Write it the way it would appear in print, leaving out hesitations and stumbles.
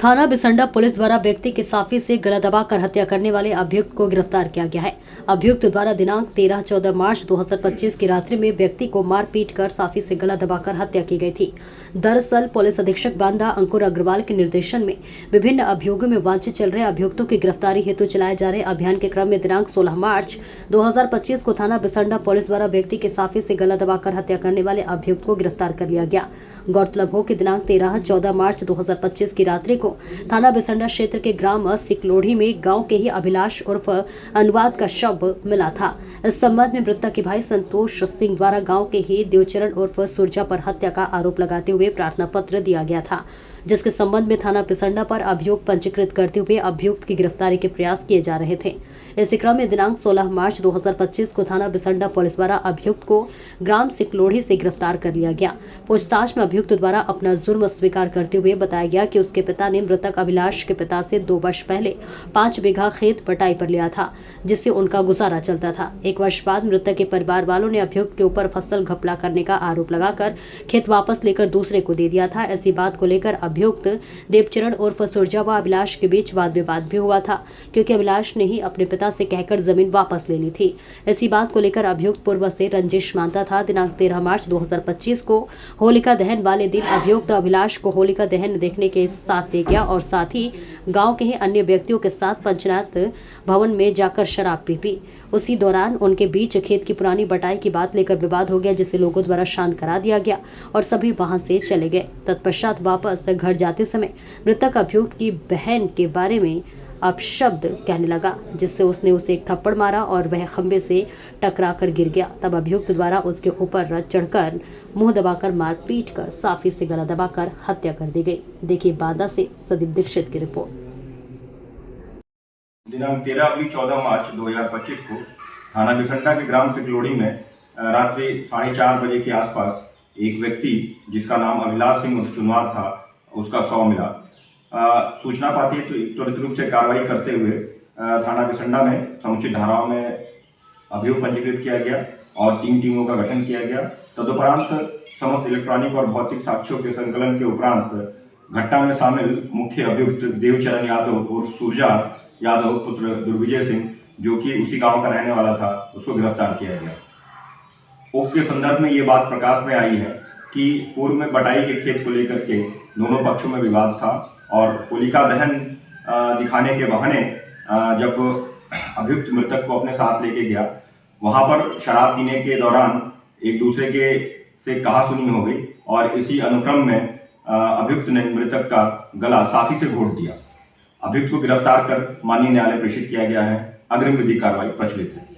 थाना बिसंडा पुलिस द्वारा व्यक्ति के साफी से गला दबाकर हत्या करने वाले अभियुक्त को गिरफ्तार किया गया है। अभियुक्त द्वारा दिनांक 13-14 मार्च 2025 की रात्रि में व्यक्ति को मार पीट कर साफी से गला दबाकर हत्या की गई थी। दरअसल पुलिस अधीक्षक बांदा अंकुर अग्रवाल के निर्देशन में विभिन्न अभियोगों में वांछित चल रहे अभियुक्तों की गिरफ्तारी हेतु चलाए जा रहे अभियान के क्रम में दिनांक 16 मार्च 2025 को थाना बिसंडा पुलिस द्वारा व्यक्ति के साफी से गला दबाकर हत्या करने वाले अभियुक्त को गिरफ्तार कर लिया गया। गौरतलब हो कि दिनांक 13-14 मार्च 2025 की रात्रि को थाना बिसंडा क्षेत्र के ग्राम सिकलोढ़ी में गांव के ही अभिलाष उर्फ अनुवाद का शव मिला था। इस संबंध में मृतक के भाई संतोष सिंह द्वारा गांव के ही देवचरण उर्फ सुरजा पर हत्या का आरोप लगाते हुए प्रार्थना पत्र दिया गया था, जिसके संबंध में थाना बिसंडा पर अभियोग पंजीकृत करते हुए अभियुक्त की गिरफ्तारी के प्रयास किए जा रहे थे। इसी क्रम में दिनांक 16 मार्च 2025 को थाना बिसंडा पुलिस द्वारा अभियुक्त को ग्राम सिकलोढ़ी से गिरफ्तार कर लिया गया। पूछताछ में अभियुक्त द्वारा अपना जुर्म स्वीकार करते हुए बताया गया कि उसके पिता ने मृतक अभिलाष के पिता से 2 वर्ष पहले 5 बीघा खेत बटाई पर लिया था, जिससे उनका गुजारा चलता था। 1 वर्ष बाद मृतक के परिवार वालों ने अभियुक्त के ऊपर फसल घपला करने का आरोप लगाकर खेत वापस लेकर दूसरे को दे दिया था। ऐसी बात को लेकर अभियुक्त देवचरण उर्फ सुरजा व अभिलाष के बीच वाद विवाद भी हुआ था, क्योंकि अभिलाष ने ही अपने पिता से कहकर जमीन वापस ले ली थी। इसी बात को लेकर अभियुक्त पूर्व से रंजिश मानता था। दिनांक 13 मार्च 2025 को होलिका दहन वाले दिन अभियुक्त अभिलाष को होलिका दहन देखने के साथ ले गया और साथ ही गांव के ही अन्य व्यक्तियों के साथ पंचायत भवन में जाकर शराब पी। उसी दौरान उनके बीच खेत की पुरानी बटाई की बात लेकर विवाद हो गया, जिसे लोगों द्वारा शांत करा दिया गया और सभी वहां से चले गए। तत्पश्चात वापस घर जाते समय मृतक अभियुक्त की बहन के बारे में अपशब्द कहने लगा, जिससे उसने उसे एक थप्पड़ मारा और वह खंबे से टकरा कर गिर गया। तब अभियुक्त द्वारा उसके ऊपर चढ़कर मुंह दबाकर मार पीट कर साफी से गला दबाकर हत्या कर दी गई। देखिए बांदा से सदीप दीक्षित की रिपोर्ट। दिनांक 13-14 मार्च 2025 को थाना बिसंडा के ग्राम सिकलोढ़ी में रात्रि 4:30 बजे के आसपास एक व्यक्ति जिसका नाम अभिलाष सिंह उर्फ चुनवाद था, उसका शव मिला। सूचना पाती तो त्वरित रूप से कार्रवाई करते हुए थाना बिसंडा में समुचित धाराओं में अभियोग पंजीकृत किया गया और 3 टीमों का गठन किया गया। तदुपरांत समस्त इलेक्ट्रॉनिक और भौतिक साक्ष्यों के संकलन के उपरांत घटना में शामिल मुख्य अभियुक्त देवचरण यादव और सुरजा यादव पुत्र दुर्विजय सिंह, जो कि उसी गांव का रहने वाला था, उसको गिरफ्तार किया गया। उक्त के संदर्भ में ये बात प्रकाश में आई है कि पूर्व में बटाई के खेत को लेकर के दोनों पक्षों में विवाद था और होलिका दहन दिखाने के बहाने जब अभियुक्त मृतक को अपने साथ लेके गया, वहां पर शराब पीने के दौरान एक दूसरे के से कहासुनी हो गई और इसी अनुक्रम में अभियुक्त ने मृतक का गला साफी से घोंट दिया। अभियुक्त को गिरफ्तार कर माननीय न्यायालय प्रेषित किया गया है। अग्रिम विधिक कार्रवाई प्रचलित है।